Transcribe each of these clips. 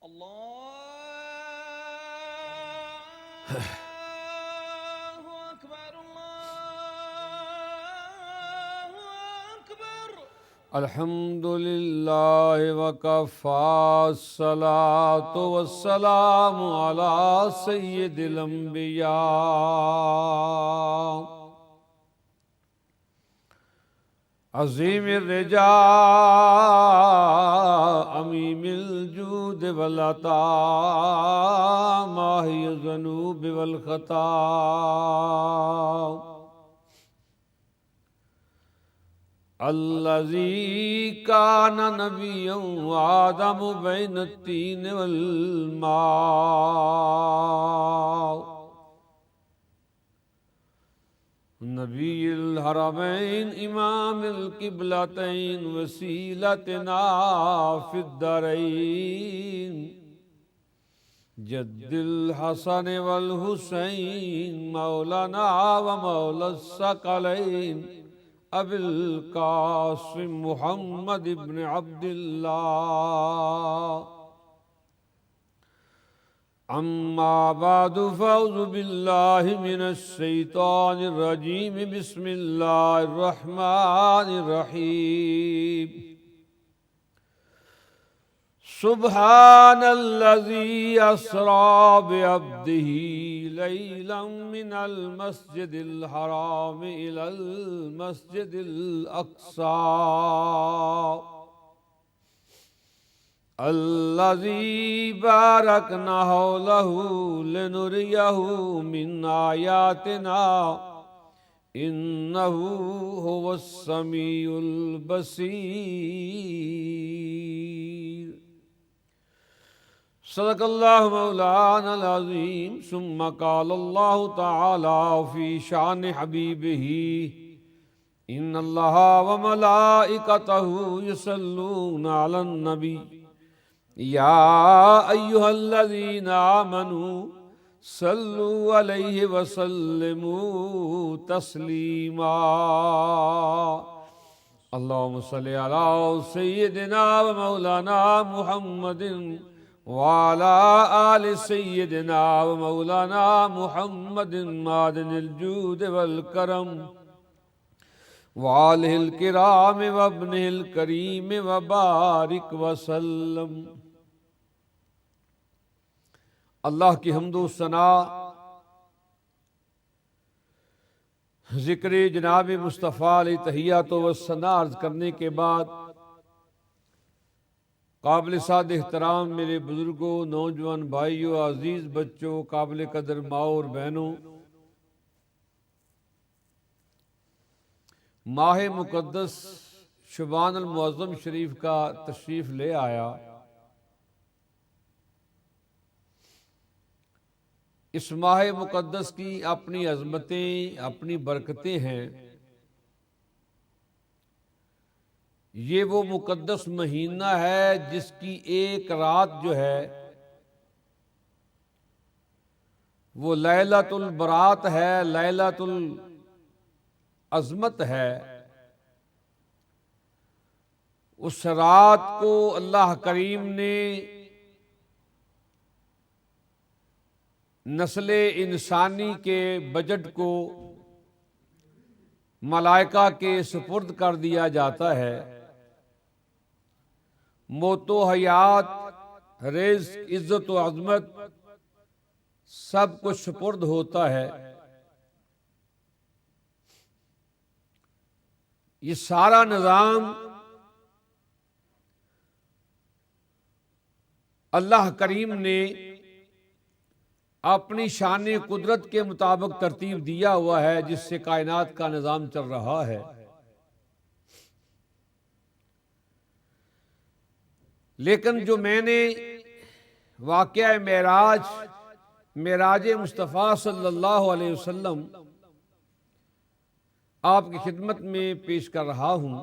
الله أكبر الله أكبر. الحمد لله وكفى الصلاة والسلام على سيد الأنبياء عظيم الرجاء أميم الجود والعطاء ماحي الذنوب والخطايا الذي كان نبيا وآدم بين الطين والماء نبي الحرمين إمام القبلتين وسيلتنا في الدارين جد الحسن والحسين مولانا ومولى الثقلين أبي القاسم محمد بن عبد الله. أما بعد فأعوذ بالله من الشيطان الرجيم بسم الله الرحمن الرحيم. سبحان الذي أسرى بعبده ليلا من المسجد الحرام إلى المسجد الأقصى الذي باركنا حوله لنريه من آياتنا إنه هو السميع البصير. صدق الله مولانا العظيم. ثم قال الله تعالى في شأن حبيبه إن الله وملائكته يصلون على النبي يا أيها الذين آمنوا صلوا عليه وسلموا تسليما. اللهم صل على سيدنا ومولانا محمد وعلى آل سيدنا ومولانا محمد معدن الجود والكرم وآلہ الکرام وابنہ الکریم وبارک وسلم. اللہ کی حمد و ثنا ذکر جناب مصطفیٰ علیہ تحیات و ثنا عرض کرنے کے بعد قابل سعد احترام میرے بزرگوں، نوجوان بھائیوں، عزیز بچوں، قابل قدر ماؤں اور بہنوں، ماہ مقدس شعبان المعظم شریف کا تشریف لے آیا. اس ماہ مقدس کی اپنی عظمتیں، اپنی برکتیں ہیں. یہ وہ مقدس مہینہ ہے جس کی ایک رات جو ہے وہ لیلۃ البرات ہے، لیلۃ عظمت ہے. اس رات کو اللہ کریم نے نسل انسانی کے بجٹ کو ملائکہ کے سپرد کر دیا جاتا ہے. موت و حیات، رزق، عزت و عظمت سب کچھ سپرد ہوتا ہے. یہ سارا نظام اللہ کریم نے اپنی شان قدرت کے مطابق ترتیب دیا ہوا ہے، جس سے کائنات کا نظام چل رہا ہے. لیکن جو میں نے واقعہ معراج مصطفیٰ صلی اللہ علیہ وسلم آپ کی خدمت میں پیش کر رہا ہوں،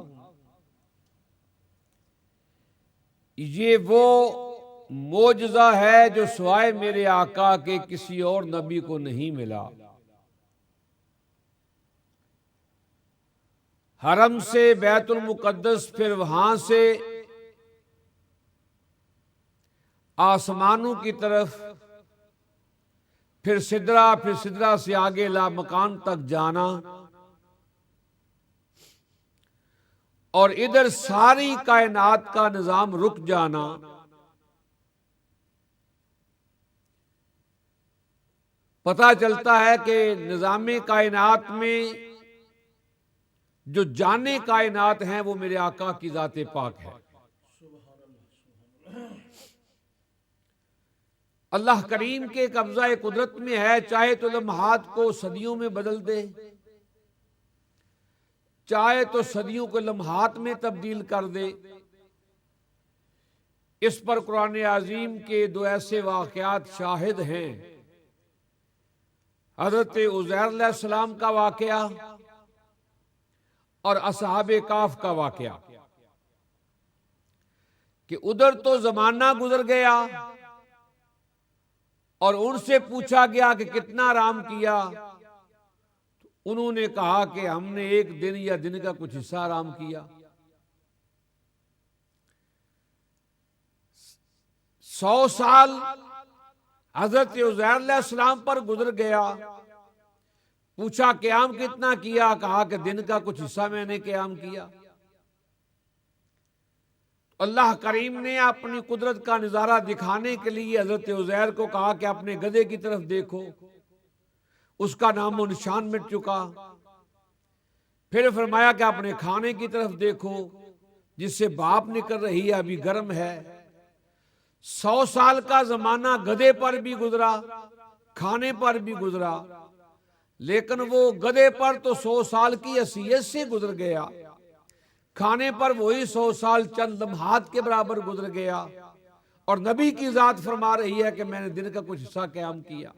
یہ وہ معجزہ ہے جو سوائے میرے آقا کے کسی اور نبی کو نہیں ملا. حرم سے بیت المقدس، پھر وہاں سے آسمانوں کی طرف، پھر سدرہ سے آگے لامکان تک جانا، اور ادھر ساری کائنات کا نظام رک جانا، پتہ چلتا ہے کہ نظام کائنات میں جو جانے کائنات ہیں وہ میرے آقا کی ذات پاک ہے۔ اللہ کریم کے قبضہ قدرت میں ہے، چاہے تو لمحات کو صدیوں میں بدل دے، چاہے تو صدیوں کو لمحات میں تبدیل کر دے۔ اس پر قرآن عظیم کے دو ایسے واقعات شاہد ہیں، حضرت عزیر علیہ السلام کا واقعہ اور اصحاب کہف کا واقعہ، کہ ادھر تو زمانہ گزر گیا اور ان سے پوچھا گیا کہ کتنا آرام کیا، انہوں نے کہا کہ ہم نے ایک دن یا دن کا کچھ حصہ آرام کیا۔ 100 سال حضرت عزیر علیہ السلام پر گزر گیا، پوچھا قیام کتنا کیا، کہا کہ دن کا کچھ حصہ میں نے قیام کیا۔ اللہ کریم نے اپنی قدرت کا نظارہ دکھانے کے لیے حضرت عزیر کو کہا کہ اپنے گدھے کی طرف دیکھو، اس کا نام و نشان مٹ چکا۔ پھر فرمایا کہ اپنے کھانے کی طرف دیکھو، جس سے بھاپ نکل رہی ہے، ابھی گرم ہے۔ 100 سال کا زمانہ گدھے پر بھی گزرا، کھانے پر بھی گزرا، لیکن وہ گدھے پر تو 100 سال کی حیثیت سے گزر گیا، کھانے پر وہی 100 سال چند لمحات کے برابر گزر گیا، اور نبی کی ذات فرما رہی ہے کہ میں نے دن کا کچھ حصہ قیام کیا۔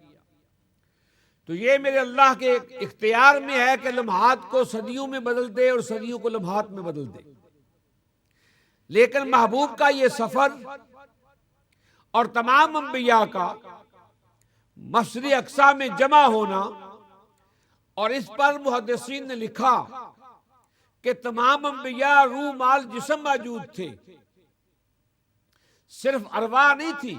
تو یہ میرے اللہ کے اختیار میں ہے کہ لمحات کو صدیوں میں بدل دے اور صدیوں کو لمحات میں بدل دے، لیکن محبوب کا یہ سفر اور تمام انبیاء کا مسجد اقصی میں جمع ہونا، اور اس پر محدثین نے لکھا کہ تمام انبیاء روح مال جسم موجود تھے، صرف ارواح نہیں تھی،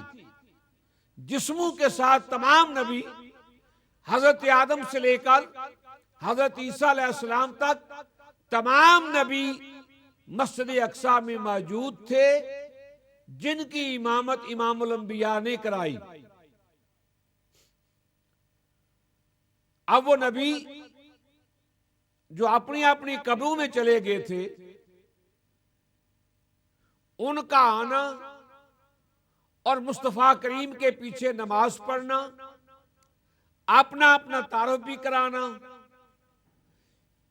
جسموں کے ساتھ تمام نبی حضرت آدم سے لے کر حضرت عیسیٰ علیہ السلام تک تمام نبی مسجد اقصی میں موجود تھے، جن کی امامت امام الانبیاء نے کرائی۔ اب وہ نبی جو اپنی اپنی قبروں میں چلے گئے تھے، ان کا آنا اور مصطفیٰ کریم کے پیچھے نماز پڑھنا، اپنا اپنا تعارف بھی کرانا،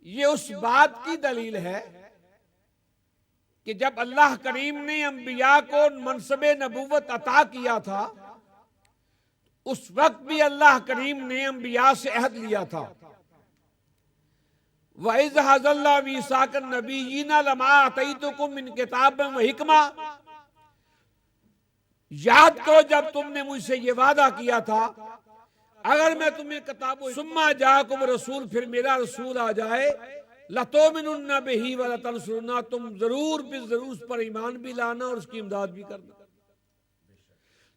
یہ اس بات کی دلیل ہے کہ جب اللہ کریم نے انبیاء کو منصب نبوت عطا کیا تھا، اس وقت بھی اللہ کریم نے انبیاء سے عہد لیا تھا، وَإِذْ أَخَذَ اللَّهُ مِيثَاقَ النَّبِيِّينَ لَمَا آتَيْتُكُم مِّن كِتَابٍ وَحِكْمَةٍ، یاد کرو جب تم نے مجھ سے یہ وعدہ کیا تھا، اگر میں تمہیں کتاب ثُمَّ جَاءَكُمْ رسول، پھر میرا رسول آ جائے، لَتُؤْمِنُنَّ بِهِ وَلَتَنْصُرُنَّهُ، تم ضرور اس پر ایمان بھی لانا اور اس کی امداد بھی کرنا۔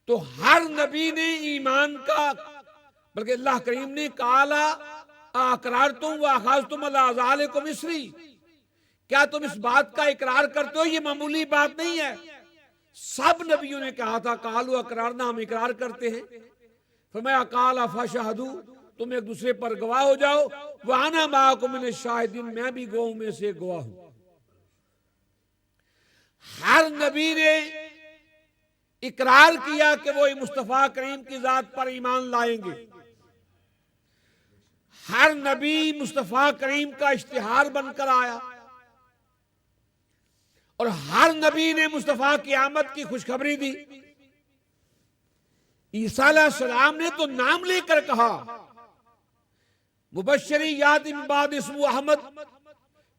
تو ہر نبی نے ایمان کا، بلکہ اللہ کریم نے کالا اقررتم واخذتم علی ذلکم اصری، کیا تم اس بات کا اقرار کرتے ہو؟ یہ معمولی بات نہیں ہے، سب نبیوں نے کہا تھا قالوا اقررنا، ہم اقرار کرتے ہیں۔ فرمایا قال فاشہدوا، تم ایک دوسرے پر گواہ ہو جاؤ، وانا معکم من الشاہدین، میں بھی گواہوں میں سے گواہ ہوں۔ ہر نبی نے اقرار کیا کہ وہ مصطفیٰ کریم کی ذات پر ایمان لائیں گے، ہر نبی مصطفیٰ کریم کا اشتہار بن کر آیا، اور ہر نبی نے مصطفیٰ کی آمد کی خوشخبری دی۔ عیسیٰ علیہ السلام نے تو نام لے کر کہا مبشری یات من بعد اسمہ احمد،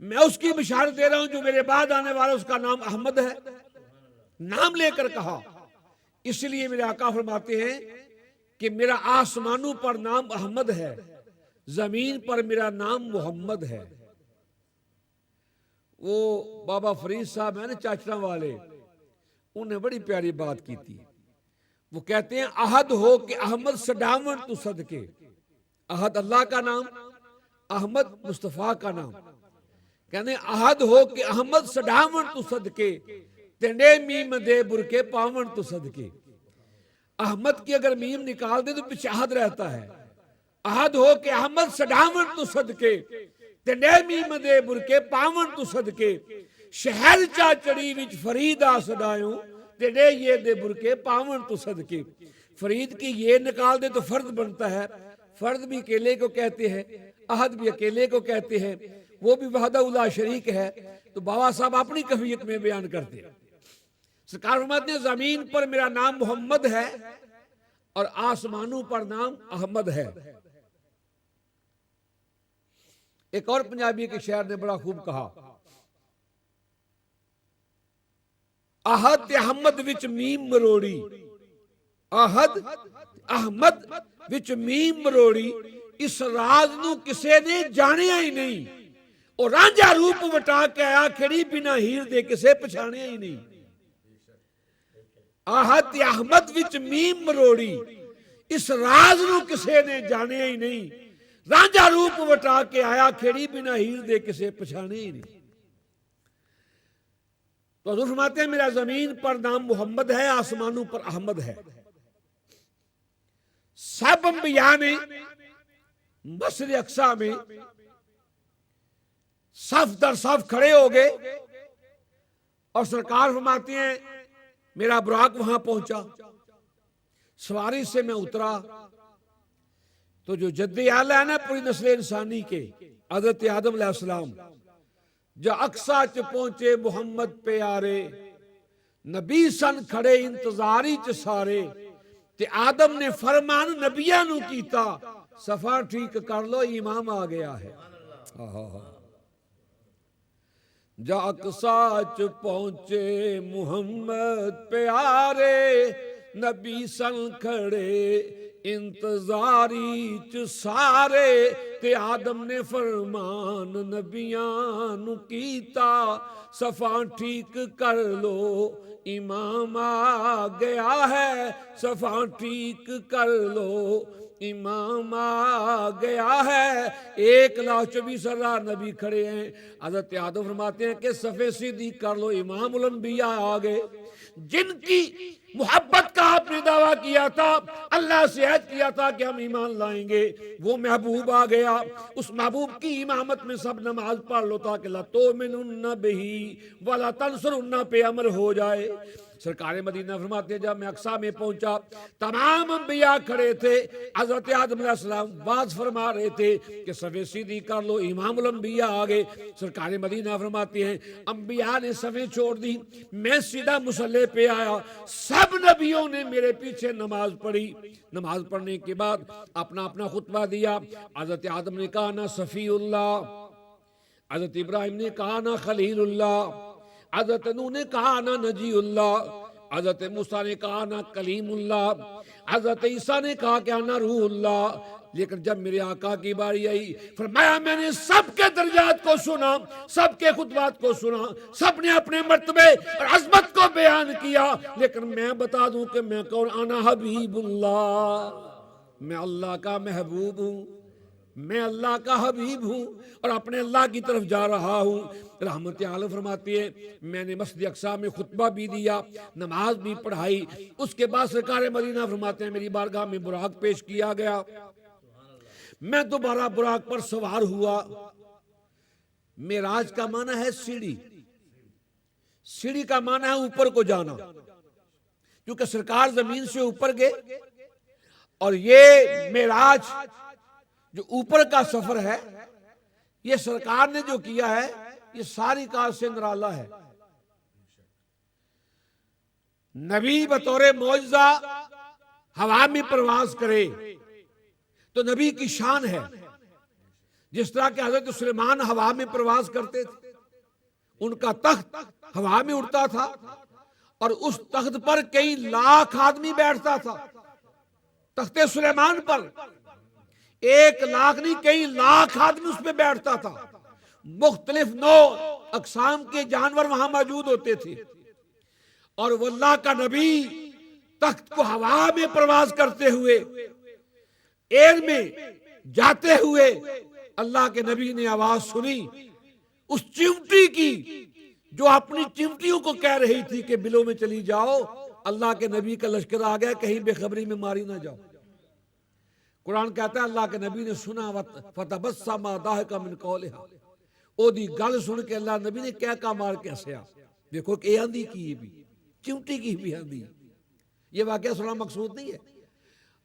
میں اس کی بشارت دے رہا ہوں جو میرے بعد آنے والا، اس کا نام احمد ہے، نام لے کر کہا۔ اس لیے میرے آقا فرماتے ہیں کہ میرا آسمانوں پر نام احمد ہے، زمین پر میرا نام محمد ہے۔ وہ بابا فرید صاحب ہیں نا چاچڑا والے، انہوں نے بڑی پیاری بات کی تھی۔ وہ کہتے ہیں احد ہو کہ احمد سڈاون تو صدقے. احد اللہ کا نام، احمد مصطفیٰ کا نام. کہنے احد ہو کہ احمد سڈاون تو صدقے، تنڈے میم دے برکے پاون تو صدقے. احمد کی اگر میم نکال دے تو پیچھے احد رہتا ہے. احد ہو کہ احمد سڈاون تو صدقے، تنڈے میم دے برکے پاون تو صدقے. شہر چا چڑی وچ فرید آ سڈایوں، تنڈے یہ دے برکے پاون تو صدقے. فرید کی یہ نکال دے تو فرد بنتا ہے. فرد بھی اکیلے کو کہتے ہیں، احد بھی اکیلے کو کہتے ہیں، وہ بھی وحدہ لا شریک ہے. تو بابا صاحب اپنی کیفیت میں بیان کرتے ہیں. سرکار فرماتے ہیں زمین پر میرا نام محمد ہے اور آسمانوں پر نام احمد ہے. ایک اور پنجابی کے شاعر نے بڑا خوب کہا، احد احمد وچ میم مروڑی، احد احمد وچ میم مروڑی، اس راز نو کسے نے جانیا ہی نہیں. اور رانجھا روپ وٹا کے آیا کھڑی بنا ہیر دے کسے پچھانیا ہی نہیں. احد احمد وچ میم مروڑی، اس راز نو کسے نے جانیا ہی نہیں. رانجھا روپ وٹا کے آیا کھڑی بنا ہیر دے کسے پچھانے ہی نہیں. تو حضور فرماتے ہیں میرا زمین پر نام محمد ہے، آسمانوں پر احمد ہے. سب انبیاء نے مسجد اقصی میں صف در صف کھڑے ہو گئے اور سرکار فرماتے ہیں میرا براق وہاں پہنچا. سواری سے میں اترا تو جو جد اعلی ہے نا پوری نسل انسانی کے، حضرت آدم علیہ السلام، جو اقصی چ پہنچے محمد پیارے، نبی سن کھڑے انتظاری چ سارے. تے آدم نے فرمان نبیاں نو کیتا، صفا ٹھیک کر لو امام آ گیا ہے. جا اقصی چ پہنچے محمد پیارے، نبی سن کھڑے انتظاری چ سارے. تے آدم نے فرمان نبیاں نو کیتا، صفا ٹھیک کر لو امام آ گیا ہے. صفا ٹھیک کر لو امام آ گیا ہے. 1,24,000 نبی کھڑے ہیں. حضرت آدم فرماتے ہیں کہ صفے سیدھی کر لو، امام الانبیاء آ گئے. جن کی محبت کا آپ نے دعویٰ کیا تھا، اللہ سے عہد کیا تھا کہ ہم ایمان لائیں گے، وہ محبوب آ گیا. اس محبوب کی امامت میں سب نماز پڑھ لو تاکہ لَتُؤْمِنُنَّ بِهِ وَلَا تَنْصُرُنَّ پہ عمل ہو جائے. سرکار مدینہ فرماتے ہیں جب میں اقصی میں پہنچا تمام انبیاء کھڑے تھے. حضرت آدم علیہ السلام باز فرما رہے تھے کہ صفے سیدھی کر لو، امام الانبیاء آگے. سرکار مدینہ فرماتے ہیں انبیاء نے صفے چھوڑ دی، میں سیدھا مصلی پہ آیا. سب نبیوں نے میرے پیچھے نماز پڑھی. نماز پڑھنے کے بعد اپنا اپنا خطبہ دیا. حضرت آدم نے کہا نا صفی اللہ، حضرت ابراہیم نے کہا نا خلیل اللہ، حضرت نوح نے کہا نا نجی اللہ، حضرت موسیٰ نے کہا نا کلیم اللہ، حضرت عیسیٰ نے کہا کہ انا روح اللہ. لیکن جب میرے آقا کی باری آئی فرمایا میں نے سب کے درجات کو سنا، سب کے خطبات کو سنا، سب نے اپنے مرتبے اور عظمت کو بیان کیا. لیکن میں بتا دوں کہ میں کون، انا حبیب اللہ، میں اللہ کا محبوب ہوں، میں اللہ کا حبیب ہوں اور اپنے اللہ کی طرف جا رہا ہوں. رحمت عالم فرماتی ہے میں نے مسجد اقصی میں خطبہ بھی دیا، نماز بھی پڑھائی. اس کے بعد سرکار مدینہ فرماتے ہیں میری بارگاہ میں براق پیش کیا گیا. میں دوبارہ براق پر سوار ہوا. معراج کا معنی ہے سیڑھی، سیڑھی کا معنی ہے اوپر کو جانا، کیونکہ سرکار زمین سے اوپر گئے. اور یہ معراج جو اوپر کا سفر ہے، یہ سرکار نے جو کیا ہے یہ ساری کار سے نرالا ہے. نبی بطور معجزہ ہوا میں پرواز کرے تو نبی کی شان ہے. جس طرح کہ حضرت سلیمان ہوا میں پرواز کرتے تھے، ان کا تخت ہوا میں اڑتا تھا اور اس تخت پر کئی لاکھ آدمی بیٹھتا تھا. تخت سلیمان پر 1 لاکھ نہیں کئی لاکھ آدمی اس پہ بیٹھتا تھا. مختلف نوع اقسام کے جانور وہاں موجود ہوتے تھے. اور وہ اللہ کا نبی تخت کو ہوا میں پرواز کرتے ہوئے، ایئر میں جاتے ہوئے اللہ کے نبی نے آواز سنی اس چمٹی کی جو اپنی چمٹیوں کو کہہ رہی تھی کہ بلوں میں چلی جاؤ، اللہ کے نبی کا لشکر آ گیا، کہیں بے خبری میں ماری نہ جاؤ۔ قرآن کہتا ہے اللہ کے نبی نے سنا فَتَبَسَّمَ ضَاحِكًا مِنْ قَوْلِهَا، او دی گل سن کے اللہ نبی نے کیا کا مار کے ہنسیا۔ دیکھو کہ اے آندھی کی بھی، چمٹی کی بھی آندھی، یہ واقعہ سنا مقصود نہیں ہے۔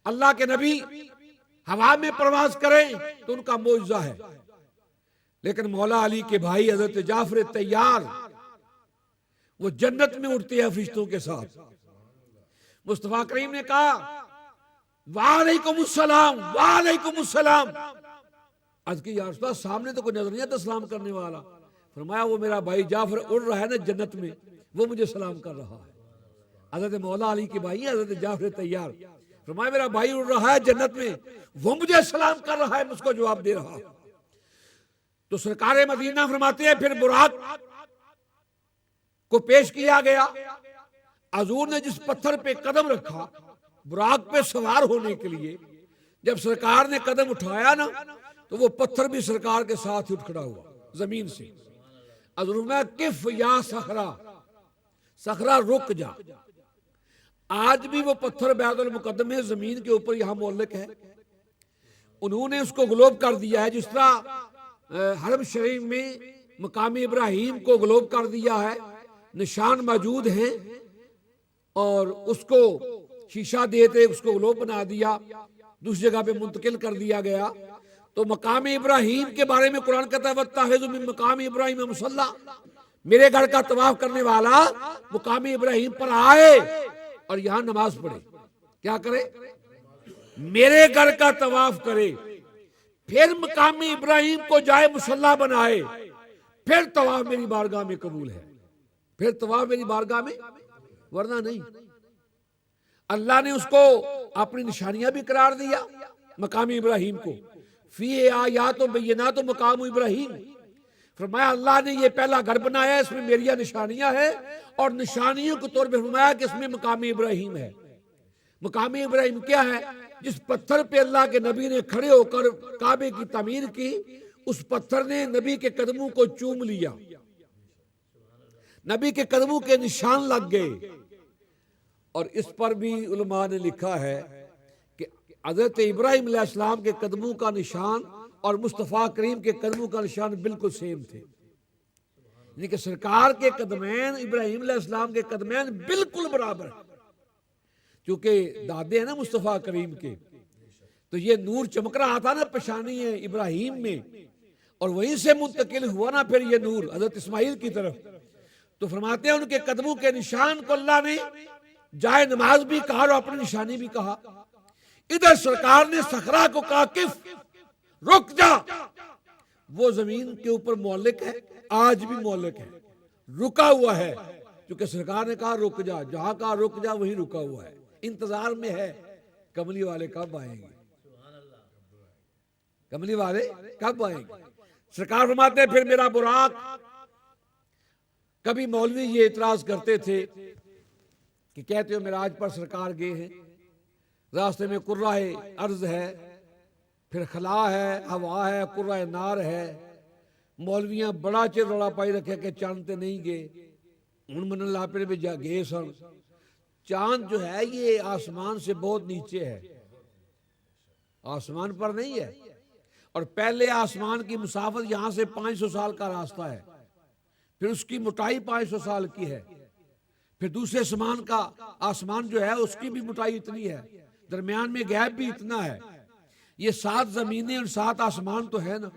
اللہ کے نبی ہوا میں پرواز کریں تو ان کا معجزہ ہے، لیکن مولا علی کے بھائی حضرت جعفر طیار وہ جنت میں اڑتے ہیں فرشتوں کے ساتھ۔ مصطفیٰ کریم نے کہا وعلیکم السلام وعلیکم السلام، عرض کی یا رسول اللہ سامنے تو کوئی نظر نہیں آتا سلام کرنے والا۔ فرمایا وہ میرا بھائی جعفر اڑ رہا ہے نا جنت میں، وہ مجھے سلام کر رہا ہے۔ حضرت مولا علی کے بھائی حضرت جعفر طیار، فرمایا میرا بھائی اڑ رہا ہے جنت میں، وہ مجھے سلام کر رہا ہے، مجھ کو جواب دے رہا ہے۔ تو سرکار مدینہ فرماتے ہیں پھر براق کو پیش کیا گیا، حضور نے جس پتھر پہ قدم رکھا براق پہ سوار ہونے کے لیے، جب سرکار نے قدم اٹھایا نا تو وہ پتھر بھی سرکار کے ساتھ ہی اٹھ کھڑا ہوا زمین سے۔ حضور نے کف یا صخرہ، صخرہ رک جا۔ آج بھی وہ پتھر بیت المقدم میں زمین کے اوپر یہاں معلق ہے، انہوں نے اس کو گلوب کر دیا ہے، جس طرح حرم شریف میں مقام ابراہیم کو گلوب کر دیا ہے، نشان موجود ہیں، اور اس کو شیشہ دیتے اس کو گلوب بنا دیا، دوسری جگہ پہ منتقل کر دیا گیا۔ تو مقام ابراہیم کے بارے میں قرآن کہتا ہے وَاتَّخِذُوا مِن مَقَامِ إِبْرَاهِيمَ مُصَلًّى، میرے گھر کا طواف کرنے والا مقام ابراہیم پر آئے اور یہاں نماز پڑھے۔ کیا کرے؟ میرے گھر کا طواف کرے، پھر مقام ابراہیم کو جائے مصلی بنائے، پھر طواف میری بارگاہ میں قبول ہے، پھر طواف میری بارگاہ میں، ورنہ نہیں۔ اللہ نے اس کو اپنی نشانیاں بھی قرار دیا مقام ابراہیم کو، فی آیات و بینات و مقام ابراہیم، فرمایا اللہ نے یہ پہلا گھر بنایا ہے، اس میں میری نشانیاں ہیں، اور نشانیوں کے طور پہ فرمایا کہ اس میں مقام ابراہیم ہے۔ مقام ابراہیم کیا ہے؟ جس پتھر پہ اللہ کے نبی نے کھڑے ہو کر کعبے کی تعمیر کی، اس پتھر نے نبی کے قدموں کو چوم لیا، نبی کے قدموں کے نشان لگ گئے۔ اور اس پر بھی علماء نے لکھا ہے کہ حضرت ابراہیم علیہ السلام کے قدموں کا نشان اور مصطفیٰ کریم کے قدموں کا نشان بالکل سیم تھے، یعنی کہ سرکار کے قدمین ابراہیم علیہ السلام کے قدمین بالکل برابر ہیں، کیونکہ دادے ہیں نا مصطفیٰ کریم کے، تو یہ نور چمک رہا تھا نا پیشانی ابراہیم میں، اور وہیں سے منتقل ہوا نا پھر یہ نور حضرت اسماعیل کی طرف۔ تو فرماتے ہیں ان کے قدموں کے نشان کو اللہ نے جائے نماز بھی کہا اور اپنی نشانی بھی کہا۔ ادھر سرکار نے صخرہ کو کہا کف، رک جا، وہ زمین کے اوپر معلق ہے، آج بھی معلق ہے، رکا ہوا ہے، کیونکہ سرکار نے کہا رک جا، جہاں کہا رک جا وہیں رکا ہوا ہے، انتظار میں ہے کملی والے کب آئیں گے، کملی والے کب آئیں گے۔ سرکار فرماتے ہیں پھر میرا براق، کبھی مولوی یہ اعتراض کرتے تھے کہ کہتے ہو معراج پر سرکار گئے ہیں، راستے میں قرہ ارض ہے، پھر خلا ہے، ہوا ہے، قرہ نار ہے، مولویاں بڑا چر روڑا پائی رکھے کہ چاند تے نہیں گئے، ہن من اللہ پہ بھی جا گئے سن۔ چاند جو ہے یہ آسمان سے بہت نیچے ہے، آسمان پر نہیں ہے، اور پہلے آسمان کی مسافت یہاں سے 500 سال کا راستہ ہے، پھر اس کی موٹائی 500 سال کی ہے، پھر دوسرے آسمان جو ہے اس کی بھی موٹائی اتنی ہے، درمیان میں گیپ بھی اتنا ہے۔ یہ 7 زمینیں اور 7 آسمان تو ہے نا۔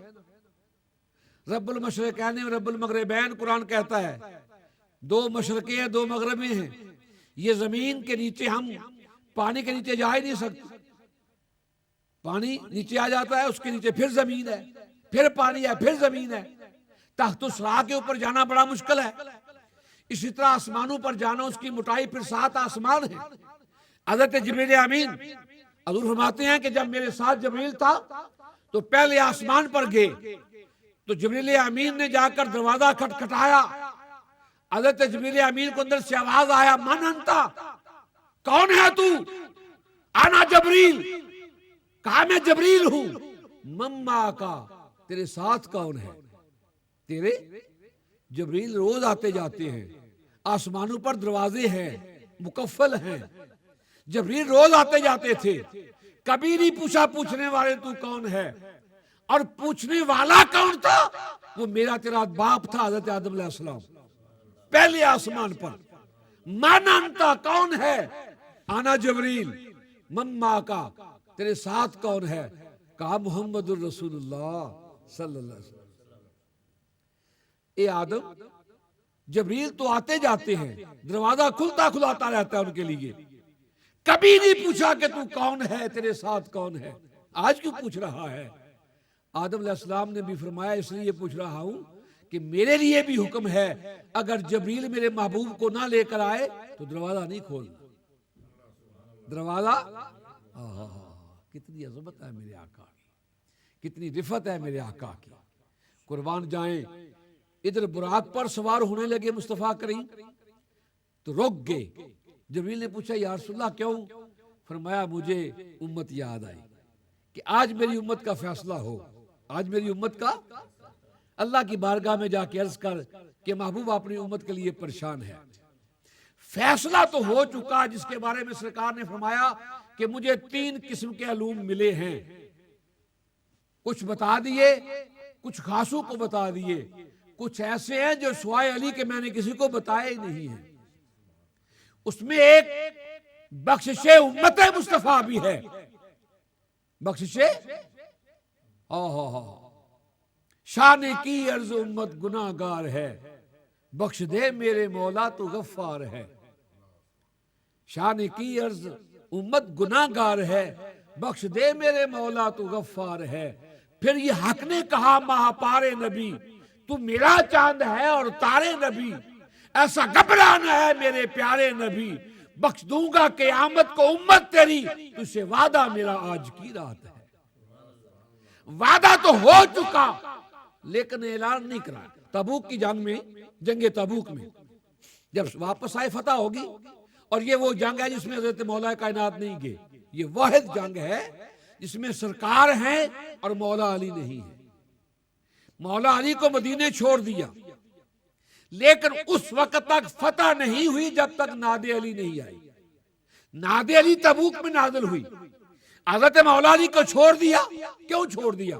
رب المشرقین و رب المغربین قرآن کہتا ہے 2 مشرقیں ہیں 2 مغربیں ہیں، یہ زمین کے نیچے ہم پانی کے نیچے جا ہی نہیں سکتے، پانی نیچے آ جاتا ہے، اس کے نیچے پھر زمین ہے، پھر پانی ہے، پھر زمین ہے، تحت الثری کے اوپر جانا بڑا مشکل ہے۔ اسی طرح آسمانوں پر جانا، اس کی موٹائی پھر 7 آسمان ہے۔ حضرت جبریل امین حضور فرماتے ہیں کہ جب میرے ساتھ جبریل تھا تو پہلے آسمان پر گئے، تو جبریل امین نے جا کر دروازہ کھٹکھٹایا، حضرت جبریل امین کو اندر سے آواز آیا من انتا، کون ہے تو؟ انا جبریل، کہا میں جبریل ہوں۔ مما کا، تیرے ساتھ کون ہے؟ تیرے جبریل روز آتے جاتے ہیں، آسمانوں پر دروازے ہیں، مکفل ہیں، جبریل روز آتے جاتے تھے، کبھی نہیں پوچھا پوچھنے والے تو کون ہے؟ اور پوچھنے والا کون تھا؟ وہ میرا تیرا باپ تھا، حضرت آدم علیہ السلام، پہلے آسمان پر۔ من انتا، کون ہے؟ آنا جبریل۔ مما کا، تیرے ساتھ کون ہے؟ کہا محمد الرسول اللہ صلی اللہ علیہ وسلم۔ اے آدم، جبریل تو آتے جاتے ہیں، دروازہ کھلتا کھلاتا رہتا ہے ان کے لیے، کبھی نہیں پوچھا کہ تو کون ہے، تیرے ساتھ کون ہے، آج کیوں پوچھ رہا ہے؟ آدم علیہ السلام نے بھی فرمایا اس لیے پوچھ رہا ہوں کہ میرے لیے بھی حکم ہے، اگر جبریل میرے محبوب کو نہ لے کر آئے تو دروازہ نہیں کھولنا۔ دروازہ، کتنی عظمت ہے میرے آقا کی، کتنی رفت ہے میرے آقا کی، قربان جائیں۔ ادھر براق پر سوار ہونے لگے مصطفیٰ کریم تو رک گئے۔ جبریل نے پوچھا یا رسول اللہ کیوں؟ فرمایا مجھے امت یاد آئی کہ آج میری امت کا فیصلہ ہو، آج میری امت کا، اللہ کی بارگاہ میں جا کے عرض کر کہ محبوب اپنی امت کے لیے پریشان ہے۔ فیصلہ تو ہو چکا، جس کے بارے میں سرکار نے فرمایا کہ مجھے 3 قسم کے علوم ملے ہیں، کچھ بتا دیے، کچھ خاصوں کو بتا دیے، کچھ ایسے ہیں جو سوائے علی کے میں نے کسی کو بتایا ہی نہیں ہے۔ اس میں ایک بخشش امت مصطفیٰ بھی ہے، بخشش شان کی عرض امت گناہ گار ہے، بخش دے میرے مولا تو غفار ہے۔ شان کی عرض امت گناہ گار ہے، بخش دے میرے مولا تو غفار ہے۔ پھر یہ حق نے کہا ماہ پارے نبی، تو میرا چاند ہے اور تارے نبی، ایسا گھبرانا ہے میرے پیارے نبی، بخش دوں گا قیامت کو امت تیری، تجھ سے وعدہ میرا آج کی رات ہے۔ وعدہ تو ہو چکا لیکن اعلان نہیں کرا۔ تبوک کی جنگ میں، جنگ تبوک میں جب واپس آئے فتح ہوگی، اور یہ وہ جنگ ہے جس میں حضرت مولا کائنات نہیں گئے، یہ واحد جنگ ہے جس میں سرکار ہیں اور مولا علی نہیں ہے۔ مولا علی کو مدینے چھوڑ دیا، لیکن اس وقت تک فتح نہیں ہوئی جب تک ناد علی نہیں آئی۔ ناد علی تبوک میں نازل ہوئی، حضرت مولا علی کو چھوڑ دیا۔ کیوں چھوڑ دیا؟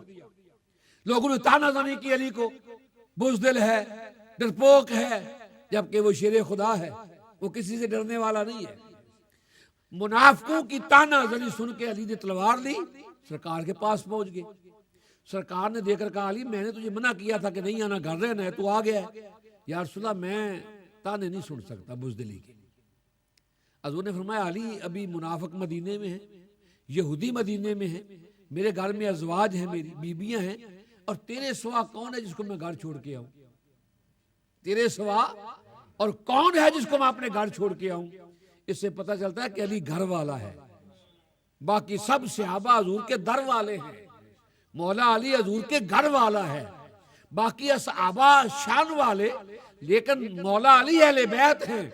لوگوں نے تانا زنی کی علی کو، بزدل ہے، ڈرپوک ہے، جبکہ وہ شیر خدا ہے، وہ کسی سے ڈرنے والا نہیں ہے۔ منافقوں کی تانا زنی سن کے علی نے تلوار لی، سرکار کے پاس پہنچ گئے۔ سرکار نے دیکھ کر کہا علی میں نے تجھے منع کیا تھا کہ نہیں آنا، گھر رہنا ہے، تو آ گیا ہے۔ یا رسول اللہ میں تانے نہیں سن سکتا بزدلی کے۔ حضور نے فرمایا علی ابھی منافق مدینے میں ہیں، یہودی مدینے میں ہیں، میرے گھر میں ازواج ہیں، میری بیویاں ہیں، اور تیرے سوا کون ہے جس کو میں گھر چھوڑ کے آؤں؟ تیرے سوا اور کون ہے جس کو میں اپنے گھر چھوڑ کے آؤں؟ اس سے پتہ چلتا ہے کہ علی گھر والا ہے، باقی سب صحابہ حضور کے در والے ہیں، مولا علی حضور کے گھر والا ہے، باقی صحابہ شان والے، لیکن مولا علی اہل بیت ہیں،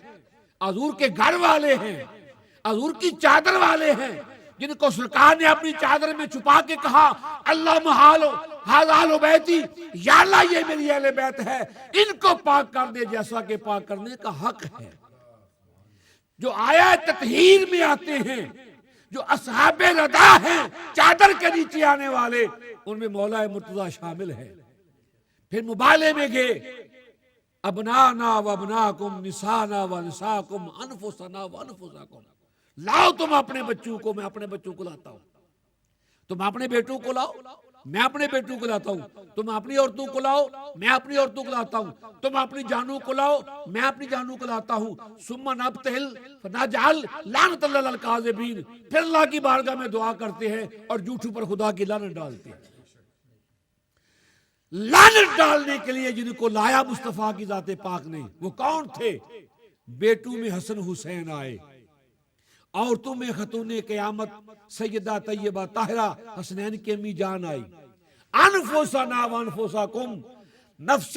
حضور کے گھر والے ہیں، حضور کی چادر والے ہیں، جن کو سرکار نے اپنی چادر میں چھپا کے کہا اللہ محالو حالو بیتی، یا اللہ یہ میری اہل بیت ہے، ان کو پاک کر دے جیسا کہ پاک کرنے کا حق ہے۔ جو آیات تطہیر میں آتے ہیں، جو اصحاب رضا ہیں، چادر کے نیچے آنے والے، ان میں مولا مرتضی شامل ہے۔ پھر مبالے میں گئے، ابنانا و ابناکم نسانا و نساکم انفسنا و انفساکم، لاؤ تم اپنے بچوں کو، میں اپنے بچوں کو لاتا ہوں، تم اپنے بیٹوں کو لاؤ، میں اپنے بیٹوں کو لاتا ہوں، تم اپنی عورتوں کو لاؤ، میں اپنی عورتوں کو لاتا ہوں، تم اپنی جانوں کو لاؤ، میں اپنی جانوں کو لاتا ہوں، ثم نبتہل فنجعل لعنت اللہ علی الکاذبین، پھر اللہ کی بارگاہ میں دعا کرتے ہیں اور جھوٹوں پر خدا کی لعنت ڈالتے ہیں۔ لعنت ڈالنے کے لیے جن کو لایا مصطفیٰ کی ذات پاک نے، وہ کون تھے؟ بیٹوں میں حسن حسین آئے، عورتوں میں خاتون قیامت سیدہ طیبہ طاہرہ حسنین کی امی جان آئی۔ انفسنا و انفسکم، نفس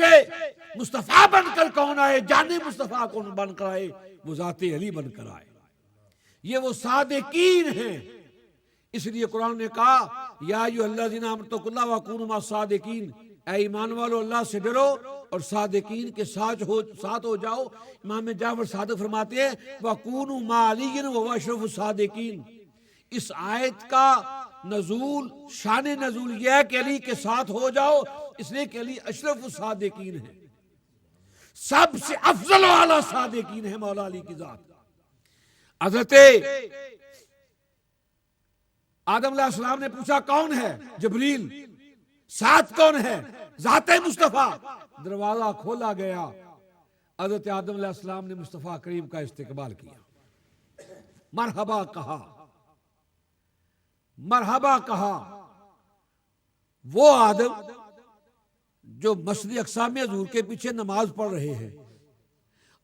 مصطفیٰ بن کر کون آئے؟ جان مصطفیٰ کون بن کر آئے؟ وہ ذات علی بن کر آئے۔ یہ وہ صادقین ہیں. اس لیے قرآن نے کہا یا ایھا الذین آمنوا اتقوا اللہ وکونوا مع الصادقین، اے ایمان والو اللہ سے ڈرو اور صادقین کے ساتھ ہو جاؤ. امام جعفر صادق فرماتے ہیں وکونوا مع علی وهو اشرف الصادقین. اس آیت کا نزول، شان نزول یہ ہے کہ علی کے ساتھ ہو جاؤ، اس لیے کہ علی اشرف الصادقین ہیں، سب سے افضل و اعلی صادقین ہیں مولا علی کی ذات. حضرت آدم علیہ السلام نے پوچھا کون ہے؟ جبریل. ساتھ کون ہے؟ ذات مصطفیٰ. دروازہ کھولا گیا، حضرت آدم علیہ السلام نے مصطفیٰ کریم کا استقبال کیا، مرحبا کہا، مرحبا کہا. وہ آدم جو مسجد اقصی میں حضور کے پیچھے نماز پڑھ رہے ہیں،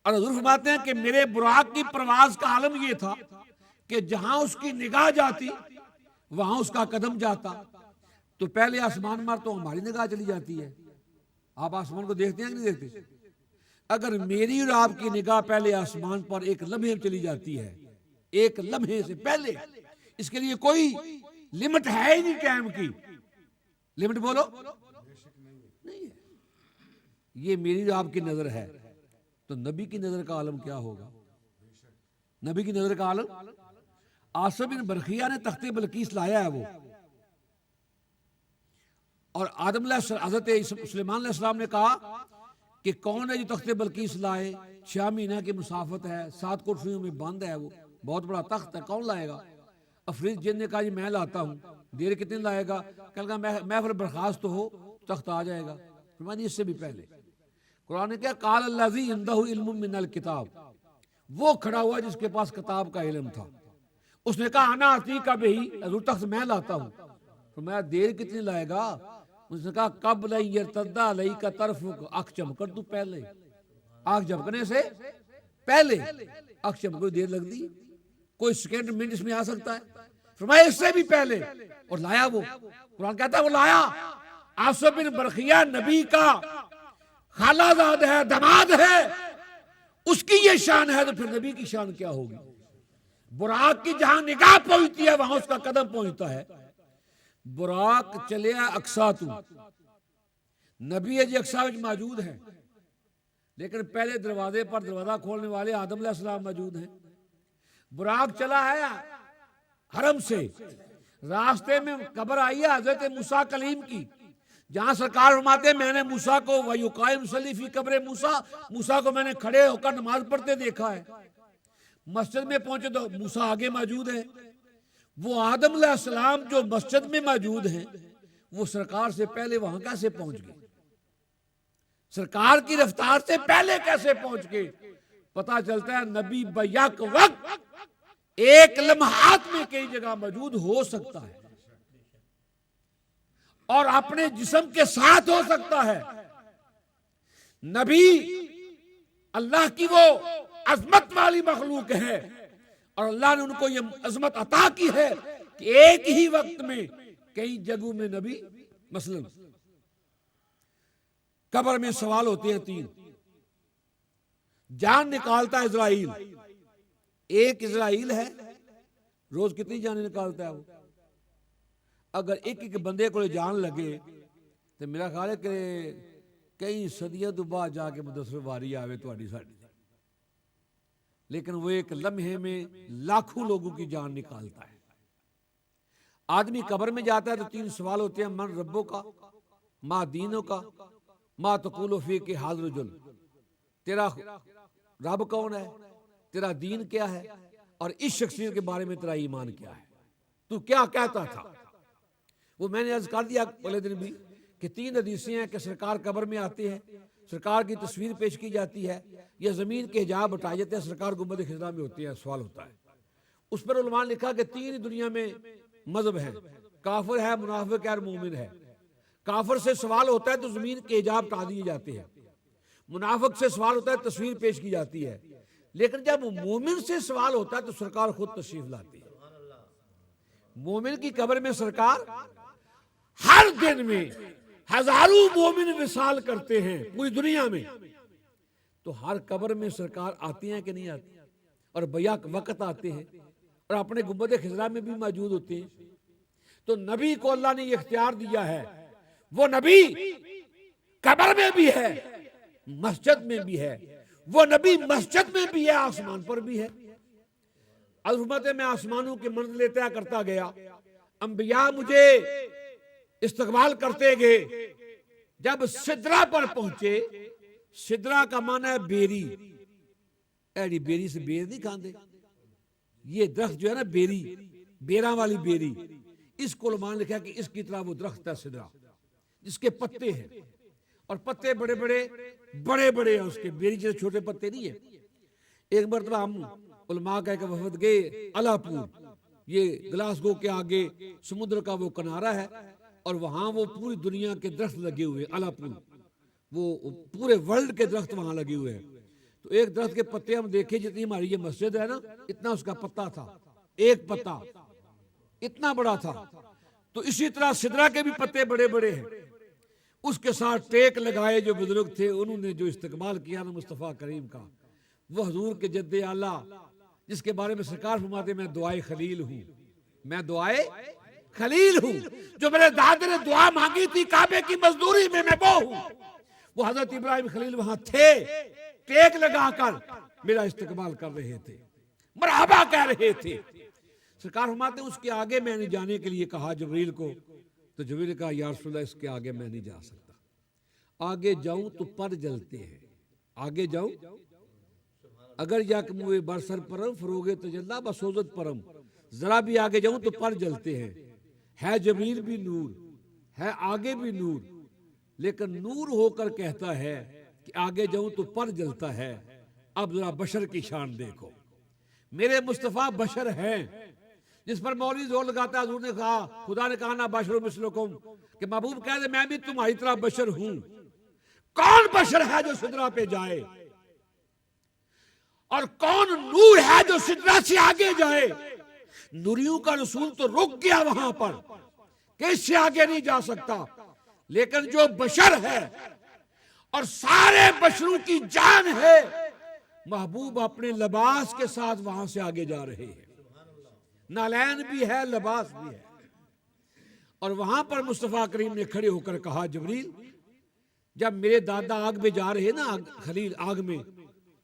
اور حضور فرماتے ہیں کہ میرے براق کی پرواز کا عالم یہ تھا کہ جہاں اس کی نگاہ جاتی وہاں اس کا قدم جاتا. تو پہلے آسمان پر تو ہماری نگاہ چلی جاتی ہے. آپ آسمان کو دیکھتے ہیں کہ نہیں دیکھتے؟ اگر میری اور آپ کی نگاہ پہلے آسمان پر ایک لمحے چلی جاتی ہے، ایک لمحے سے پہلے، اس کے لیے کوئی لمٹ ہے ہی نہیں ٹائم کی. لمٹ بولو نہیں ہے. یہ میری اور آپ کی نظر ہے، تو نبی کی نظر کا عالم کیا ہوگا؟ نبی کی نظر کا عالم. آصف بن برخیہ نے تخت بلقیس لایا ہے وہ، اور آدم علیہ حضرت سلیمان علیہ السلام نے کہا کہ کون ہے جو تخت بلقیس لائے؟ 6 مہینہ کی مسافت ہے، 7 کوٹھریوں میں بند ہے، وہ بہت بڑا تخت ہے، کون لائے گا؟ افریت جن نے کہا جی میں لاتا ہوں. دیر کتنے لائے گا؟ کہنے لگا محفل برخاست ہو تخت آ جائے گا. فرمایا اس سے بھی پہلے. قرآن نے کہا قال الذی عندہ علم من الکتاب، وہ کھڑا ہوا جس کے پاس کتاب کا علم تھا. اس نے کہا انا آتیک بہ، حضور تخت میں لاتا ہوں. فرمایا دیر کتنی لائے گا؟ اس نے کہا قبل ان یرتد علیک طرفک، آنکھ چمکر تو پہلے، آنکھ چمکنے سے پہلے. آنکھ چمکنے دیر لگ دی؟ کوئی سیکنڈ منٹ اس میں آ سکتا ہے؟ فرمایا اس سے بھی پہلے. اور لایا وہ. قرآن کہتا ہے وہ لایا. آصف بن برخیہ نبی کا خالہ زاد ہے، داماد ہے، اس کی یہ شان ہے، تو پھر نبی کی شان کیا ہوگی؟ براق کی جہاں نگاہ پہنچتی ہے وہاں اس کا قدم پہنچتا ہے. براق چلے اقصی تو، نبی جی اقصی میں موجود ہیں، لیکن پہلے دروازے پر دروازہ کھولنے والے آدم علیہ السلام موجود ہیں. براق چلا ہے حرم سے، راستے میں قبر آئی ہے حضرت موسیٰ کلیم کی، جہاں سرکار فرماتے ہیں میں نے موسیٰ کو وَيُقَائِمُ يُصَلِّي فِي قبر موسیٰ کو میں نے کھڑے ہو کر نماز پڑھتے دیکھا ہے. مسجد میں پہنچے تو موسیٰ آگے موجود ہیں. وہ آدم علیہ السلام جو مسجد میں موجود ہیں وہ سرکار سے پہلے وہاں کیسے پہنچ گئے؟ سرکار کی رفتار سے پہلے کیسے پہنچ گئے؟ پتا چلتا ہے نبی بیک وقت ایک لمحات میں کئی جگہ موجود ہو سکتا ہے اور اپنے جسم کے ساتھ ہو سکتا ہے. نبی اللہ کی وہ عظمت والی مخلوق ہے اور اللہ نے ان کو یہ عظمت عطا کی ہے کہ ایک ہی وقت میں کئی جگہوں میں نبی، مثلا قبر میں سوال ہوتے ہیں 3. جان نکالتا ہے اسرائیل، ایک اسرائیل ہے، روز کتنی جانیں نکالتا ہے وہ؟ اگر ایک بندے کو جان لگے تو میرا خیال ہے کہ کئی صدیوں تو بعد جا کے مدثر واری آوے تہاڈی ساڈی. لیکن وہ ایک لمحے میں لاکھوں لوگوں کی جان نکالتا ہے. آدمی قبر میں جاتا ہے تو 3 سوال ہوتے ہیں، من ربوں کا، ما دینوں کا، ما تقول فی کہ حاضر جل. تیرا رب کون ہے، تیرا دین کیا ہے، اور اس شخصیت کے بارے میں تیرا ایمان کیا ہے، تو کیا کہتا تھا. وہ میں نے عرض کر دیا پہلے دن بھی کہ 3 حدیثیں ہیں کہ سرکار قبر میں آتے ہیں، سرکار کی تصویر پیش کی جاتی ہے، یا زمین کے حجاب ہٹائے جاتے ہیں، سرکار گنبد خضرا میں ہوتے ہیں. سوال ہوتا ہے اس پر علماء نے لکھا کہ 3 دنیا میں مذہب ہیں، کافر ہے، منافق ہے اور مومن ہے. کافر سے سوال ہوتا ہے تو زمین کے حجاب ہٹا دیے جاتے ہیں، منافق سے سوال ہوتا ہے تصویر پیش کی جاتی ہے، لیکن جب مومن سے سوال ہوتا ہے تو سرکار خود تشریف لاتی ہے. مومن کی قبر میں سرکار ہر دن میں ہزاروں مومن وصال کرتے ہیں پوری دنیا میں، تو ہر قبر میں سرکار آتے ہیں کہ نہیں آتے؟ اور بیک وقت آتے ہیں. اور اپنے گنبد خضرا میں بھی موجود ہوتے ہیں. تو نبی کو اللہ نے یہ اختیار دیا ہے. وہ نبی قبر میں بھی ہے، مسجد میں بھی ہے. وہ نبی مسجد میں بھی ہے، آسمان پر بھی ہے. عظمت میں آسمانوں کی منزلیں طے کرتا گیا. انبیاء مجھے استقبال کرتے گئے. جب سدرا پر پہنچے، سدرا کا معنی ہے بیری. ایڈی بیری سے بیر نہیں کھاندے. یہ درخت جو ہے نا بیری، بیراں والی بیری، اس کو علماء نے لکھا کہ اس کی طرح وہ درخت ہے سدرا، جس کے پتے ہیں اور پتے بڑے بڑے ہیں. اس کے بیری جیسے چھوٹے پتے نہیں ہیں. ایک مرتبہ ہم علماء کا ایک وفد گئے الاپور. یہ گلاسگو کے آگے سمندر کا وہ کنارہ ہے اور وہاں وہ پوری دنیا کے درخت لگے ہوئے. الاپور وہ پورے ورلڈ کے درخت وہاں لگے ہوئے ہیں. تو ایک درخت کے پتے ہم دیکھے، جتنی ہماری یہ مسجد ہے نا اتنا اس کا پتا تھا. ایک پتا اتنا بڑا تھا. تو اسی طرح سدرا کے بھی پتے بڑے ہیں. اس کے ساتھ ٹیک لگائے جو بزرگ تھے، انہوں نے جو استقبال کیا نا مصطفیٰ کریم کا، وہ حضور کے جد اعلیٰ جس کے بارے میں سرکار فرماتے میں دعائے خلیل ہوں. میں دعائے خلیل ہوں. جو میرے دادے نے دعا مانگی تھی کعبے کی مزدوری میں وہ ہوں. وہ حضرت ابراہیم خلیل وہاں تھے، ٹیک لگا کر میرا استقبال کر رہے تھے، مرحبا کہہ رہے تھے. سرکار فرماتے اس کے آگے میں نے جانے کے لیے کہا جبریل کو. تو جبریل نے کہا یا رسول اللہ اس کے آگے میں نہیں جا سکتا. آگے جاؤں تو پر جلتے ہیں. آگے جاؤں اگر یک موئے برسر پرم فروغے تجلا بسوزت پرم. ذرا بھی آگے جاؤں تو پر جلتے ہیں. ہے جبریل بھی نور ہے، آگے بھی نور، لیکن نور ہو کر کہتا ہے کہ آگے جاؤں تو پر جلتا ہے. اب ذرا بشر کی شان دیکھو. میرے مصطفیٰ بشر ہیں، جس پر مولوی زور لگاتا ہے. حضور نے کہا، خدا نے کہا نا بشر مثلکم، کہ محبوب کہہ دے میں بھی تمہاری طرح بشر ہوں. کون بشر ہے جو سدرا پہ جائے، اور کون نور ہے جو سدرا سے آگے جائے؟ نوریوں کا رسول تو رک گیا وہاں پر کہ اس سے آگے نہیں جا سکتا. لیکن جو بشر ہے اور سارے بشروں کی جان ہے، محبوب اپنے لباس کے ساتھ وہاں سے آگے جا رہے ہیں. نالین بھی ہے، لباس بھی ہے. اور وہاں پر مصطفیٰ کریم نے کھڑے ہو کر کہا جبریل جب میرے دادا آگ میں جا رہے نا خلیل آگ میں،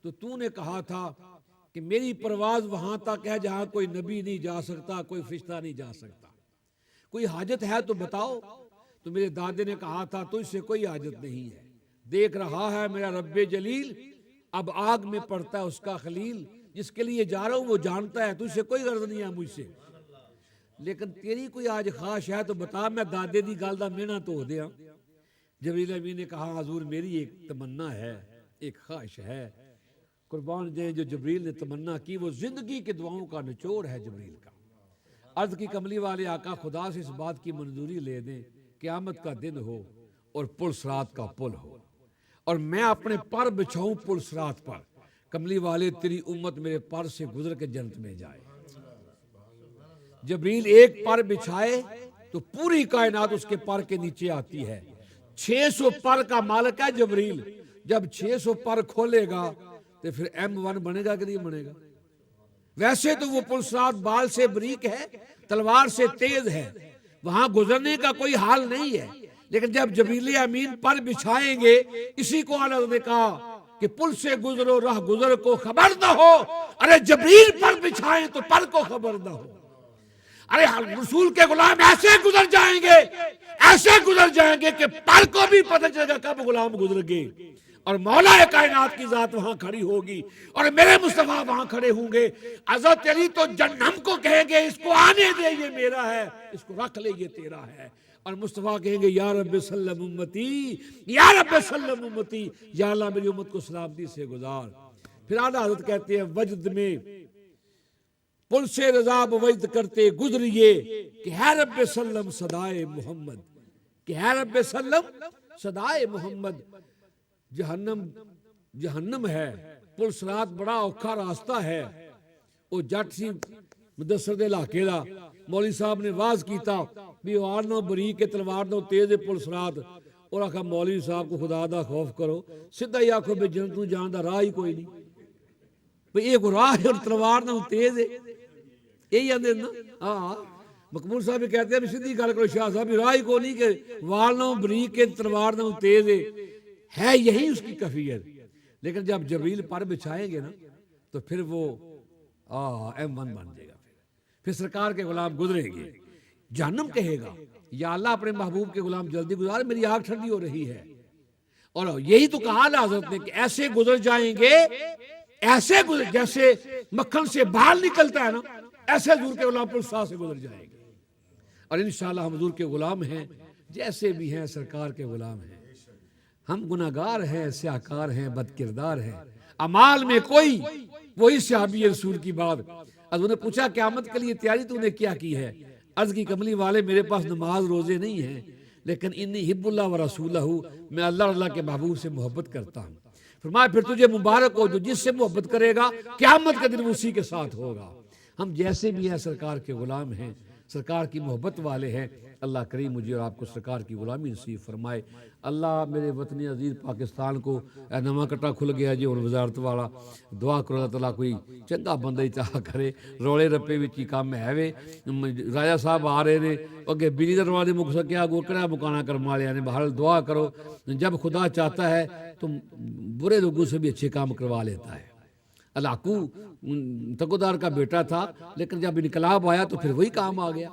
تو نے کہا تھا کہ میری پرواز وہاں تک ہے جہاں کوئی نبی نہیں جا سکتا، کوئی فرشتہ نہیں جا سکتا. کوئی حاجت ہے تو بتاؤ. تو میرے دادے نے کہا تھا تجھ سے کوئی حاجت نہیں ہے. دیکھ رہا ہے میرا رب جلیل اب آگ میں پڑتا ہے اس کا خلیل. جس کے لیے جا رہا ہوں وہ جانتا ہے تجھ سے کوئی غرض نہیں ہے مجھ سے. لیکن تیری کوئی آج خواہش ہے تو بتا، میں دادے دی گل دا مینا تو ہو دیا. جبریل امین نے کہا حضور میری ایک تمنا ہے، ایک خواہش ہے. قربان جائیں جو جبریل نے تمنا کی وہ زندگی کے دعاؤں کا نچوڑ ہے جبریل کا. عرض کی کملی والے آقا خدا سے اس بات کی منظوری لے دیں قیامت کا دن ہو اور پل صراط کا پل ہو اور میں اپنے پر بچھاؤں پل صراط پر. کملی والے تیری امت میرے پر سے گزر کے جنت میں جائے. جبریل ایک پر بچھائے تو پوری کائنات اس کے پر کے نیچے آتی ہے. 600 پر کا مالک ہے جبریل. جب 600 پر کھولے گا تو پھر M1 بنے گا کہ نہیں بنے گا؟ ویسے تو وہ پل صراط بال سے بریک ہے، تلوار سے تیز ہے، وہاں گزرنے کا کوئی حال نہیں ہے. لیکن جب جبریل امین پر بچھائیں گے، اسی کو اعلیٰ نے کہا کہ پل سے گزرو راہ گزر کو خبر نہ ہو. ارے جبریل پر بچھائیں تو پر کو خبر نہ ہو. ارے رسول کے غلام ایسے گزر جائیں گے کہ پر کو بھی پتہ چلے گا کب غلام گزر گئے. اور مولا کائنات کی ذات وہاں کھڑی ہوگی اور میرے مصطفیٰ وہاں کھڑے ہوں گے. حضرت علی تو جہنم کو کہیں گے اس کو آنے دے یہ میرا ہے، اس کو رکھ لے یہ تیرا ہے. اور مصطفیٰ کہیں گے یا رب سلم امتی، یا رب سلم امتی، یا اللہ میری امت کو سلامتی سے گزار. پھر اعلیٰ حضرت کہتے ہیں وجد میں پل سے رضا وجد کرتے گزریے کہ ہے رب سلم صدائے محمد، کہ ہے رب سلم صدائے محمد. جہنم ہے، پل صراط بڑا اوکھا راستہ ہے. وہ جٹ سی مدثر دے علاقے دا مولوی صاحب نے واز کیتا بھی وار نو بریک تلوار نو تیز پل صراط. اور آخا مولوی صاحب کو خدا دا خوف کرو، سیدھا ہی آخو بھی جنت نو جان دا راہ ہی کوئی نہیں. ایک راہ ہے اور تلوار نو تیز ہے. یہی آدھے نا ہاں مقبول صاحب بھی کہتے ہیں بھی سیدھی گل کرو شاہ صاحب راہ ہی کو نہیں کہ وال نہ بریک کے تلوار نہ تیز ہے یہی اس کی کیفیت. لیکن جب جبریل پر بچھائیں گے نا تو پھر وہ M1 بن جائے گا. پھر سرکار کے غلام گزریں گے. جہنم کہے گا یا اللہ اپنے محبوب کے غلام جلدی گزار میری آنکھ ٹھنڈی ہو رہی ہے. اور یہی تو کہا حضرت نے کہ ایسے گزر جائیں گے ایسے گزر جیسے مکھن سے بال نکلتا ہے نا ایسے حضور کے غلام پر سے گزر جائیں گے. اور انشاءاللہ ہم حضور کے غلام ہیں جیسے بھی ہیں سرکار کے غلام ہیں. ہم گناہگار ہیں سیاہکار ہیں بد کردار ہیں. اعمال میں کوئی وہی صحابی رسول کی بات. حضور نے پوچھا قیامت کے لیے تیاری تو نے کیا کی ہے؟ عرض کی کملی والے میرے پاس نماز روزے نہیں ہیں لیکن انی حب اللہ و رسولہ میں اللہ اور اللہ کے محبوب سے محبت کرتا ہوں. فرمایا پھر تجھے مبارک ہو جو جس سے محبت کرے گا قیامت کے دن اسی کے ساتھ ہوگا. ہم جیسے بھی ہیں سرکار کے غلام ہیں سرکار کی محبت والے ہیں. اللہ کریم مجھے اور آپ کو سرکار کی غلامی نصیب فرمائے. اللہ میرے وطنی عزیز پاکستان کو نواں کٹا کھل گیا جی اور وزارت والا دعا کرو اللہ تعالیٰ کوئی چنگا بندہ ہی چاہ کرے. روڑے رپے وچ ہی کام ہے وے. راجا صاحب آ رہے نے اگے بجلی دا دروازے مک سکیا گو کڑا مکانا کرم والے نے. بہرحال دعا کرو جب خدا چاہتا ہے تو برے لوگوں سے بھی اچھے کام کروا لیتا ہے. علاقو تقودار کا بیٹا تھا لیکن جب انقلاب آیا تو پھر وہی کام آ گیا.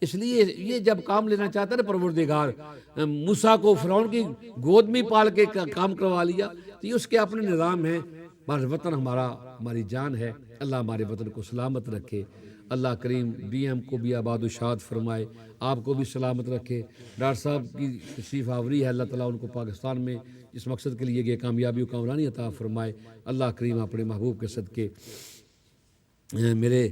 اس لیے یہ جب کام لینا چاہتا ہے نا پروردگار موسیٰ کو فرعون کی گود میں پال کے کام کروا لیا تو یہ اس کے اپنے نظام ہیں. ہمارا وطن ہماری جان ہے. اللہ ہمارے وطن کو سلامت رکھے. اللہ کریم بی ایم کو بھی آباد و شاد فرمائے. آپ کو بھی سلامت رکھے. ڈاکٹر صاحب کی تشریف آوری ہے اللہ تعالیٰ ان کو پاکستان میں اس مقصد کے لیے گئے کامیابی و کامرانی عطا فرمائے. اللہ کریم اپنے محبوب کے صدقے میرے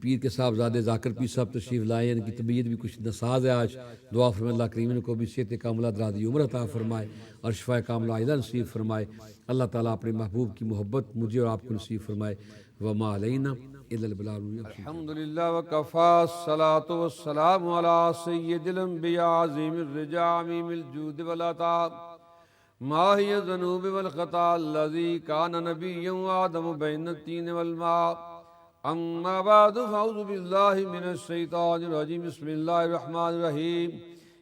پیر کے صاحبزادے ذاکر پیر صاحب تشریف لائے. ان کی طبیعت بھی کچھ ناساز ہے آج. دعا فرمائے اللہ کریم ان کو بھی صحت کاملہ درازی عمر عطا فرمائے اور شفاء کاملہ عائلہ نصیب فرمائے. اللہ تعالیٰ اپنے محبوب کی محبت مجھے اور آپ کو نصیب فرمائے. وما علینا الا البلاغ. الحمدللہ وکفا الصلاۃ والسلام علی سید الانبیاء عظیم الرجا عمیم الجود والعطاء ماہی الذنوب والخطا الذی کان نبیا وآدم بین الطین والماء. اما بعد فاعوذ باللہ من الشیطان الرجیم. بسم اللہ الرحمن الرحیم.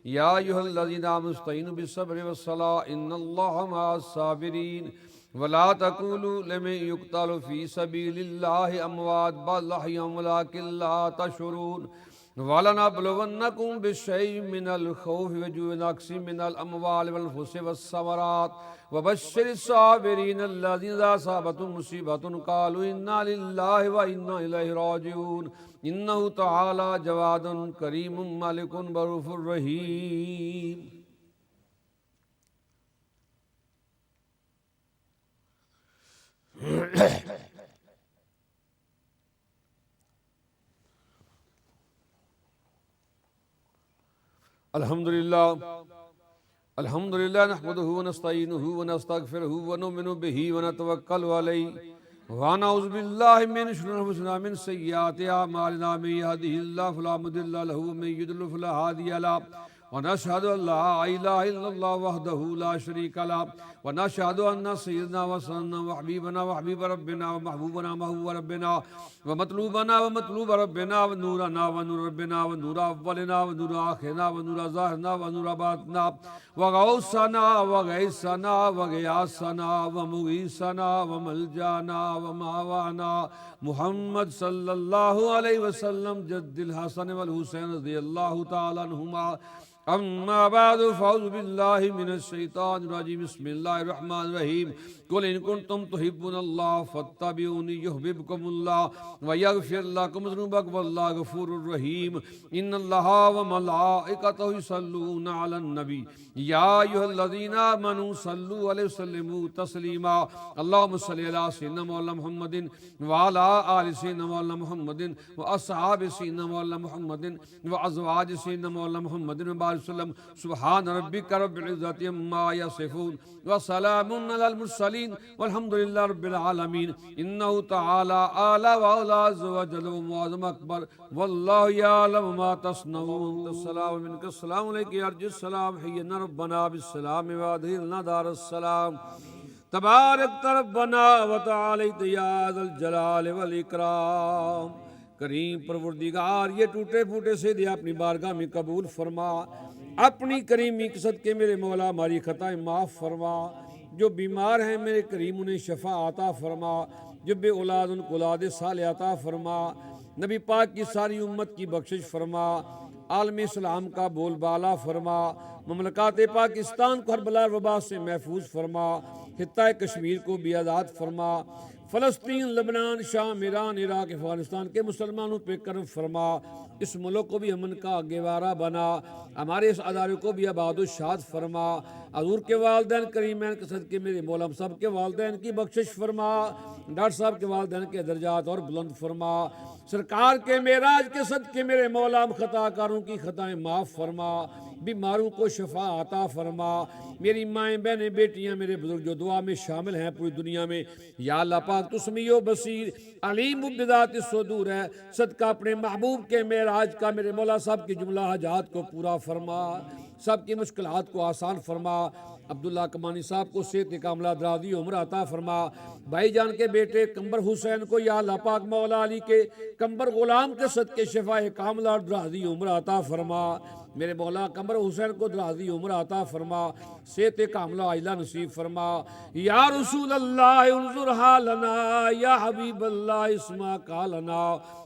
یا ایھا الذین آمنوا استعینوا بالصبر والصلاۃ ان اللہ مع الصابرین ولا تقولوا لمن يقتل في سبيل الله اموات بل احياء ولكن لا تشعرون. ولنبلونكم بشيء من الخوف والجوع ونقص من الاموال والانفس والثمرات وبشر الصابرين الذين اذا اصابتهم مصيبة قالوا انا لله وانا اليه راجعون. انه تعالى جواد كريم مالك رؤوف رحيم. الحمدللہ نحمده ونستعینه ونستغفره ونؤمن به ونتوکل علیہ ونعوذ باللہ من شرور انفسنا من سیئات اعمالنا. من یهده اللہ فلا مضل له ومن یضلل فلا هادی له. ونشهد ان لا اله الا الله وحده لا شريك له. ونشهد ان سيدنا وسندنا وحبيبنا وحبيب ربنا ومحبوبنا محبوب ربنا ومطلوبنا ومطلوب ربنا ونورنا ونور ربنا ونور اولنا ونور اخرنا ونور ظاهرنا ونور باطننا وغوثنا وغيثنا وغياثنا ومغيثنا وملجانا وماوانا محمد صلی اللہ علیہ وسلم جد الحسن والحسین رضی اللہ تعالی عنہما. اما بعد فاعوذ باللہ من الشیطان الرجیم. بسم اللہ الرحمن الرحیم. قل ان کنتم تحبون اللہ فاتبعونی یحببکم اللہ ویغفر لکم ذنوبکم واللہ غفور الرحیم. ان اللہ وملائکتہ یصلون علی النبی یا ایھا الذین آمنوا صلوا علیہ وسلموا تسلیما. اللہم صلی علی سیدنا مولانا محمد وعلی آل سیدنا مولانا محمد واصحاب سیدنا مولانا محمد وازواج سیدنا مولانا محمد وسلم. سبحان ربک رب العزت عما یصفون وسلام علی المرسلین والحمد للہ رب العالمین. انہ تعالی اعلی واعلی عز وجل ومعظم اکبر واللہ یعلم ما تصنعون. السلام منک السلام علیک ارجو السلام حینا ربنا بالسلام وادخلنا دار السلام. تبارک ربنا وتعالیت یا ذا الجلال والاکرام. کریم پروردگار یہ ٹوٹے پھوٹے سے دے اپنی بارگاہ میں قبول فرما، اپنی کریمی کے صدقے میرے مولا ہماری خطائیں معاف فرما، جو بیمار ہیں میرے کریم انہیں شفا عطا فرما، جو بے اولاد ان کو اولاد صالح عطا فرما، نبی پاک کی ساری امت کی بخشش فرما، عالم اسلام کا بول بالا فرما، مملکات پاکستان کو ہر بلا وبا سے محفوظ فرما، خطہ کشمیر کو بھی آزاد فرما، فلسطین، لبنان، شام، ایران، عراق، افغانستان کے مسلمانوں پہ کرم فرما، اس ملک کو بھی امن کا گہوارہ بنا، ہمارے اس ادارے کو بھی آباد و شاد فرما، حضور کے والدین کریمین کے صدقے میرے مولا ہم سب کے والدین کی بخشش فرما، ڈاکٹر صاحب کے والدین کے درجات اور بلند فرما، سرکار کے معراج کے صدقے میرے مولا ہم خطا کاروں کی خطائیں معاف فرما، بیماروں کو شفا عطا فرما، میری مائیں بہنیں بیٹیاں میرے بزرگ جو دعا میں شامل ہیں پوری دنیا میں، یا اللہ پاک تو سمیع و بصیر علیم بذات الصدور ہے، صدقہ اپنے محبوب کے معراج کا میرے مولا صاحب کی جملہ حاجات کو پورا فرما، سب کی مشکلات کو آسان فرما، عبداللہ کمانی صاحب کو صحت کاملہ درازی عمر عطا فرما، بھائی جان کے بیٹے قمبر حسین کو یا اللہ پاک مولا علی کے قمبر غلام کے صدقے شفا کاملہ اور درازی عمر عطا فرما، میرے مولا قمبر حسین کو درازی عمر عطا فرما، صحت کاملہ عاجلہ نصیب فرما، یا رسول اللہ انظر حالنا، یا حبیب اللہ اسمع قالنا،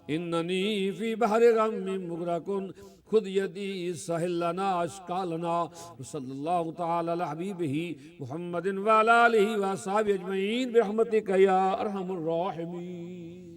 اننی فی بحر غم مغرقن خود یدی سہل لنا اشکالنا، صلی اللہ تعالی علی حبیبہ محمد وعلی آلہ وصحبہ اجمعین برحمتک یا ارحم الراحمین۔